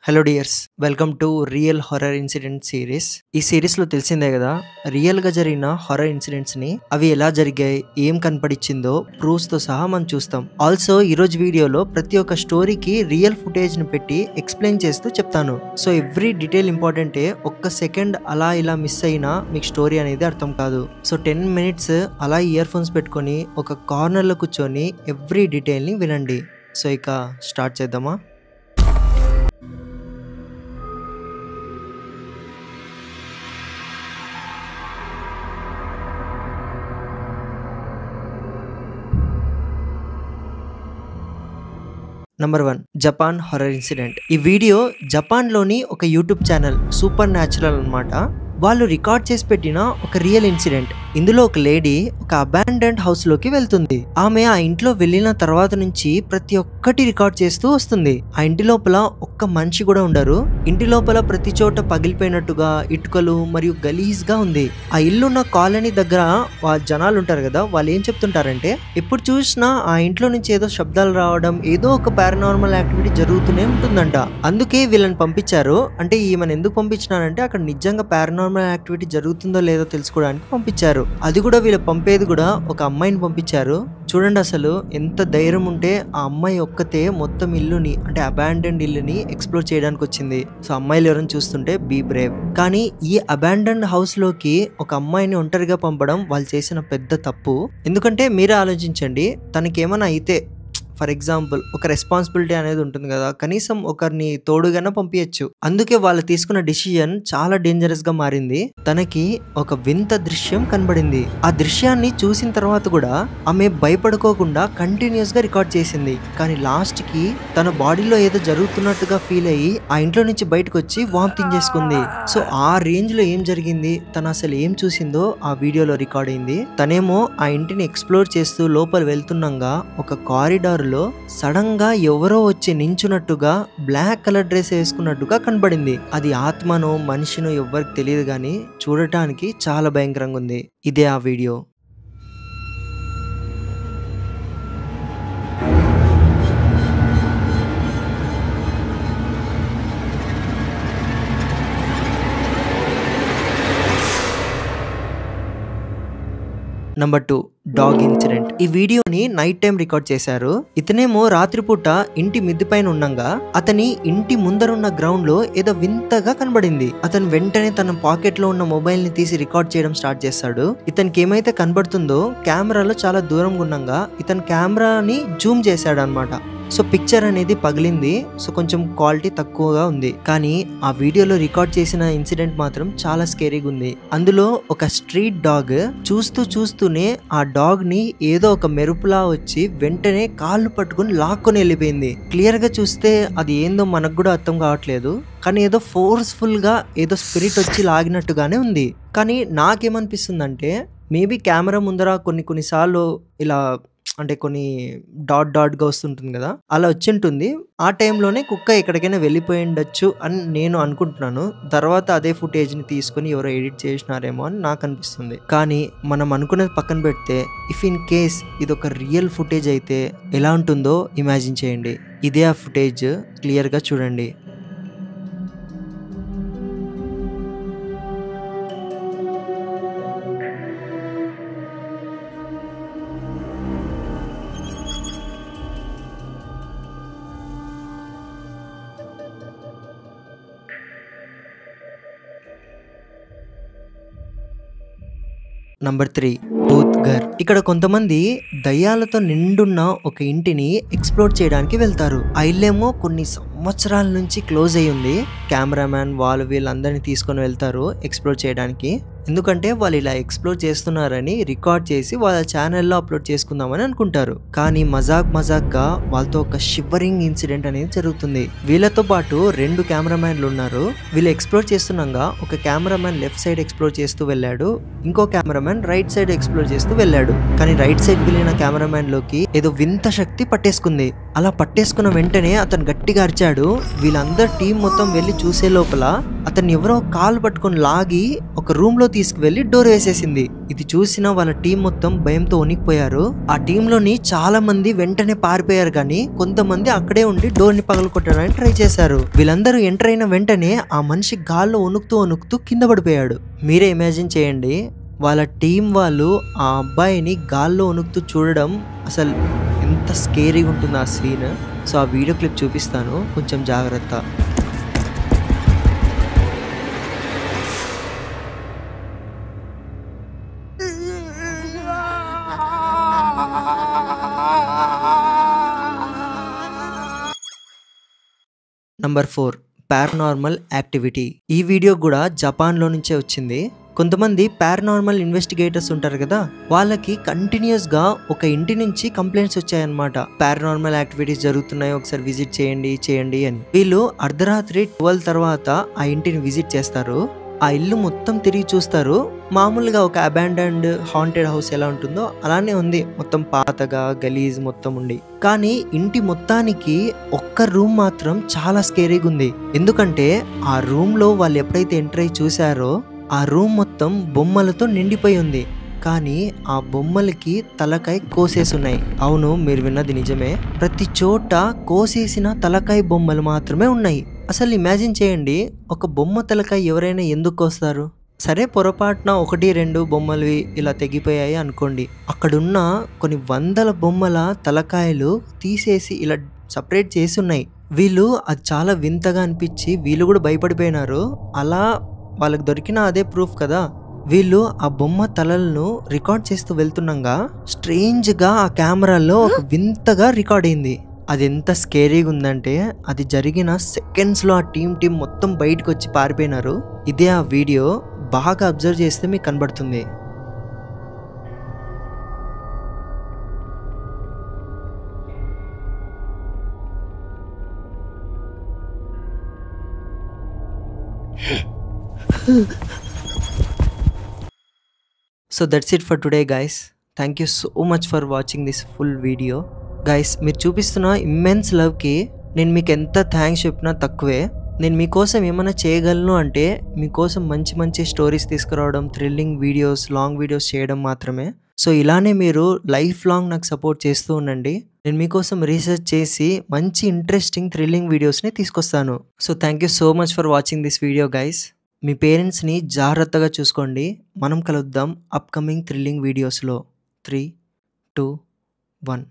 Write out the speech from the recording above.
Hello dears, welcome to real horror incident series. ఈ series లో తెలిసిందే కదా, రియల్ గా జరిగిన హారర్ ఇన్సిడెంట్స్ ని అవి ఎలా జరిగాయి, ఏం కనపడిచ్చిందో ప్రూఫ్స్ తో సహా మనం చూస్తాం. ఆల్సో ఈ రోజు వీడియోలో ప్రతి ఒక్క స్టోరీకి రియల్ ఫుటేజ్ ని పెట్టి ఎక్స్ప్లెయిన్ చేస్తూ చెప్తాను. సో ఎవ్రీ డీటెయిల్ ఇంపార్టెంటే. ఒక్క సెకండ్ అలా ఇలా మిస్ అయినా మీకు స్టోరీ అనేది అర్థం కాదు. సో 10 minutes అలా ఇయర్ ఫోన్స్ పెట్టుకొని ఒక కార్నర్ లో కూర్చొని ఎవ్రీ డీటెయిల్ ని వినండి. సో ఇక స్టార్ట్ చేద్దామా? Number 1, Japan horror incident. ఈ వీడియో జపాన్ లోని ఒక యూట్యూబ్ ఛానల్ సూపర్ న్యాచురల్ అన్నమాట. వాళ్ళు రికార్డ్ చేసి పెట్టిన ఒక రియల్ ఇన్సిడెంట్. ఇందులో ఒక లేడీ ఒక అబాండెంట్ హౌస్ లోకి వెళ్తుంది. ఆమె ఆ ఇంట్లో వెళ్ళిన తర్వాత నుంచి ప్రతి ఒక్కటి రికార్డ్ చేస్తూ వస్తుంది. ఆ ఇంటి లోపల ఒక్క మనిషి కూడా ఉండరు. ఇంటి లోపల ప్రతి చోట పగిలిపోయినట్టుగా ఇటుకలు మరియు గలీజ్ గా ఉంది. ఆ ఇల్లున్న కాలనీ దగ్గర జనాలు ఉంటారు కదా, వాళ్ళు ఏం చెప్తుంటారంటే ఎప్పుడు చూసినా ఆ ఇంట్లో నుంచి ఏదో శబ్దాలు రావడం, ఏదో ఒక పారానార్మల్ యాక్టివిటీ జరుగుతూనే ఉంటుందంట. అందుకే వీళ్ళని పంపించారు. అంటే ఈమెను ఎందుకు పంపించినారంటే అక్కడ నిజంగా పారానార్మల్ యాక్టివిటీ జరుగుతుందో లేదో తెలుసుకోవడానికి పంపించారు. అది కూడా వీళ్ళు పంపేది కూడా ఒక అమ్మాయిని పంపించారు. చూడండి అసలు ఎంత ధైర్యం ఉంటే ఆ అమ్మాయి ఒక్కతే మొత్తం ఇల్లుని, అంటే అబాండెండ్ ఇల్లుని ఎక్స్ప్లోర్ చేయడానికి వచ్చింది. సో అమ్మాయిలు ఎవరైనా చూస్తుంటే బీ బ్రేవ్. కానీ ఈ అబాండెండ్ హౌస్ లోకి ఒక అమ్మాయిని ఒంటరిగా పంపడం వాళ్ళు చేసిన పెద్ద తప్పు. ఎందుకంటే మీరే ఆలోచించండి, తనకేమైనా అయితే ఫర్ ఎగ్జాంపుల్ ఒక రెస్పాన్సిబిలిటీ అనేది ఉంటుంది కదా, కనీసం ఒకరిని తోడుగానే పంపించచ్చు. అందుకే వాళ్ళు తీసుకున్న డిసిజన్ చాలా డేంజరస్ గా మారింది. తనకి ఒక వింత దృశ్యం కనబడింది. ఆ దృశ్యాన్ని చూసిన తర్వాత కూడా ఆమె భయపడుకోకుండా కంటిన్యూస్ గా రికార్డ్ చేసింది. కానీ లాస్ట్ కి తన బాడీలో ఏదో జరుగుతున్నట్టుగా ఫీల్ అయ్యి ఆ ఇంట్లో నుంచి బయటకు వచ్చి వామిటింగ్ చేసుకుంది. సో ఆ రేంజ్ లో ఏం జరిగింది, తను అసలు ఏం చూసిందో ఆ వీడియోలో రికార్డ్ అయింది. తనేమో ఆ ఇంటిని ఎక్స్ప్లోర్ చేస్తూ లోపల వెళ్తుండగా ఒక కారిడార్ లో సడన్ గా ఎవరో వచ్చి నించున్నట్టుగా బ్లాక్ కలర్ డ్రెస్ వేసుకున్నట్టుగా కనబడింది. అది ఆత్మనో మనిషినో ఎవ్వరికి తెలియదు, కానీ చూడటానికి చాలా భయంకరంగా ఉంది. ఇదే ఆ వీడియో. Number 2, dog incident. ఈ వీడియోని నైట్ టైం రికార్డ్ చేశారు. ఇతనేమో రాత్రిపూట ఇంటి మిద్ది పైన ఉండంగా అతని ఇంటి ముందరున్న గ్రౌండ్ లో ఏదో వింతగా కనబడింది. అతను వెంటనే తన పాకెట్ లో ఉన్న మొబైల్ ని తీసి రికార్డ్ చేయడం స్టార్ట్ చేస్తాడు. ఇతనికి ఏమైతే కనబడుతుందో కెమెరాలో చాలా దూరంగా ఉండంగా ఇతను కెమెరాని జూమ్ చేశాడు అన్నమాట. సో పిక్చర్ అనేది పగిలింది. సో కొంచెం క్వాలిటీ తక్కువగా ఉంది. కానీ ఆ వీడియోలో రికార్డ్ చేసిన ఇన్సిడెంట్ మాత్రం చాలా స్కేరీగా ఉంది. అందులో ఒక స్ట్రీట్ డాగ్ చూస్తూనే ఆ డాగ్ ని ఏదో ఒక మెరుపులా వచ్చి వెంటనే కాళ్ళు పట్టుకుని లాక్కొని వెళ్ళిపోయింది. క్లియర్ గా చూస్తే అది ఏందో మనకు కూడా అర్థం కావట్లేదు, కానీ ఏదో ఫోర్స్ఫుల్ గా ఏదో స్పిరిట్ వచ్చి లాగినట్టుగానే ఉంది. కానీ నాకేమనిపిస్తుందంటే మేబీ కెమెరా ముందర కొన్నిసార్లు ఇలా అంటే కొన్ని డాట్గా వస్తుంటుంది కదా, అలా వచ్చి ఉంటుంది. ఆ టైంలోనే కుక్క ఎక్కడికైనా వెళ్ళిపోయి ఉండొచ్చు అని నేను అనుకుంటున్నాను. తర్వాత అదే ఫుటేజ్ని తీసుకుని ఎవరో ఎడిట్ చేసినారేమో అని నాకు అనిపిస్తుంది. కానీ మనం అనుకునేది పక్కన పెడితే ఇఫ్ ఇన్ కేస్ ఇది ఒక రియల్ ఫుటేజ్ అయితే ఎలా ఉంటుందో ఇమాజిన్ చేయండి. ఇదే ఆ ఫుటేజ్, క్లియర్గా చూడండి. నంబర్ 3, భూత్ ఘర్. ఇక్కడ కొంతమంది దయ్యాలతో నిండున్న ఒక ఇంటిని ఎక్స్ప్లోర్ చేయడానికి వెళ్తారు. ఆ ఇల్లేమో కొన్ని సంవత్సరాల నుంచి క్లోజ్ అయ్యి ఉంది. కెమెరామ్యాన్ వాళ్ళు వీళ్ళందరినీ తీసుకొని వెళ్తారు ఎక్స్ప్లోర్ చేయడానికి. ఎందుకంటే వాళ్ళు ఇలా ఎక్స్ప్లోర్ చేస్తున్నారని రికార్డ్ చేసి వాళ్ళ ఛానల్లో అప్లోడ్ చేసుకుందామని అనుకుంటారు. కానీ మజాక్గా వాళ్ళతో ఒక షివరింగ్ ఇన్సిడెంట్ అనేది జరుగుతుంది. వీళ్ళతో పాటు 2 కెమెరామ్యాన్లు ఉన్నారు. వీళ్ళు ఎక్స్ప్లోర్ చేస్తున్నాగా ఒక కెమెరామ్యాన్ లెఫ్ట్ సైడ్ ఎక్స్ప్లోర్ చేస్తూ వెళ్ళాడు, ఇంకో కెమెరామ్యాన్ రైట్ సైడ్ ఎక్స్ప్లోర్ చేస్తూ వెళ్ళాడు. కానీ రైట్ సైడ్ వెళ్ళిన కెమెరామ్యాన్ లోకి ఏదో వింత శక్తి పట్టేసుకుంది. అలా పట్టేసుకున్న వెంటనే అతను గట్టిగా అరిచాడు. వీళ్ళందరూ టీం మొత్తం వెళ్ళి చూసే లోపల అతన్ని ఎవరో కాలు పట్టుకొని లాగి ఒక రూమ్ లో తీసుకువెళ్లి డోర్ వేసేసింది. ఇది చూసిన వాళ్ళ టీం మొత్తం భయంతో వణికిపోయారు. ఆ టీంలోని చాలా మంది వెంటనే పారిపోయారు, కానీ కొంతమంది అక్కడే ఉండి డోర్ ని పగలగొట్టడానికి ట్రై చేశారు. వీళ్ళందరూ ఎంటర్ అయిన వెంటనే ఆ మనిషి గాల్లో వణుకుతూ కింద పడిపోయాడు. మీరే ఇమాజిన్ చేయండి, వాళ్ళ టీం వాళ్ళు ఆ అబ్బాయిని గాల్లో వణుకుతూ చూడడం అసలు ఎంత స్కేరీగా ఉంటుంది ఆ సీన్. సో ఆ వీడియో క్లిప్ చూపిస్తాను, కొంచెం జాగ్రత్త. Number 4, paranormal activity. ఈ వీడియో కూడా జపాన్లో నుంచే వచ్చింది. కొంతమంది పారానార్మల్ ఇన్వెస్టిగేటర్స్ ఉంటారు కదా, వాళ్ళకి కంటిన్యూస్ గా ఒక ఇంటి నుంచి కంప్లైంట్స్ వచ్చాయన్నమాట. పారానార్మల్ యాక్టివిటీస్ జరుగుతున్నాయి, ఒకసారి విజిట్ చేయండి అని. వీళ్ళు అర్ధరాత్రి 12 తర్వాత ఆ ఇంటిని విజిట్ చేస్తారు. ఆ ఇల్లు మొత్తం తిరిగి చూస్తారు. మామూలుగా ఒక అబాండన్డ్ హాంటెడ్ హౌస్ ఎలా ఉంటుందో అలానే ఉంది, మొత్తం పాతగా గలీజ్ మొత్తం ఉండి. కానీ ఇంటి మొత్తానికి ఒక్క రూమ్ మాత్రం చాలా స్కేరీగా ఉంది. ఎందుకంటే ఆ రూమ్ లో వాళ్ళు ఎప్పుడైతే ఎంటర్ అయ్యి చూసారో ఆ రూమ్ మొత్తం బొమ్మలతో నిండిపోయి ఉంది. కానీ ఆ బొమ్మలకి తలకాయ కోసేసున్నాయి. అవును, మీరు విన్నది నిజమే. ప్రతి చోట కోసేసిన తలకాయ బొమ్మలు మాత్రమే ఉన్నాయి. అసలు ఇమాజిన్ చేయండి, ఒక బొమ్మ తలకాయ ఎవరైనా ఎందుకు కోస్తారు? సరే, పొరపాటున 1-2 బొమ్మలు ఇలా తెగిపోయాయి అనుకోండి. అక్కడున్న కొన్ని వందల బొమ్మల తలకాయలు తీసేసి ఇలా సపరేట్ చేసి ఉన్నాయి. వీళ్ళు అది చాలా వింతగా అనిపించి వీళ్ళు కూడా భయపడిపోయినారు. అలా వాళ్ళకి దొరికిన అదే ప్రూఫ్ కదా. వీళ్ళు ఆ బొమ్మ తలలను రికార్డ్ చేస్తూ వెళ్తుండగా స్ట్రేంజ్ గా ఆ కెమెరాలో ఒక వింతగా రికార్డ్ అయింది. అది ఎంత స్కేరీగా ఉందంటే అది జరిగిన సెకండ్స్ లో ఆ టీం మొత్తం బయటకు వచ్చి పారిపోయినారు. ఇదే ఆ వీడియో, బాగా అబ్జర్వ్ చేస్తే మీకు కనబడుతుంది. So that's it for today guys. Thank you so much for watching this full video. Guys, మీరు చూపిస్తున్న ఇమ్మెన్స్ లవ్కి నేను మీకు ఎంత థ్యాంక్స్ చెప్పినా తక్కువే. నేను మీకోసం ఏమైనా చేయగలను అంటే మీకోసం మంచి మంచి స్టోరీస్ తీసుకురావడం, థ్రిల్లింగ్ వీడియోస్, లాంగ్ వీడియోస్ చేయడం మాత్రమే. సో ఇలానే మీరు లైఫ్ లాంగ్ నాకు సపోర్ట్ చేస్తూ ఉండండి. నేను మీకోసం రీసెర్చ్ చేసి మంచి ఇంట్రెస్టింగ్ థ్రిల్లింగ్ వీడియోస్ని తీసుకొస్తాను. So thank you so much for watching this video guys. మీ పేరెంట్స్ని జాగ్రత్తగా చూసుకోండి. మనం కలుద్దాం అప్కమింగ్ థ్రిల్లింగ్ వీడియోస్లో. 3, 2, 1.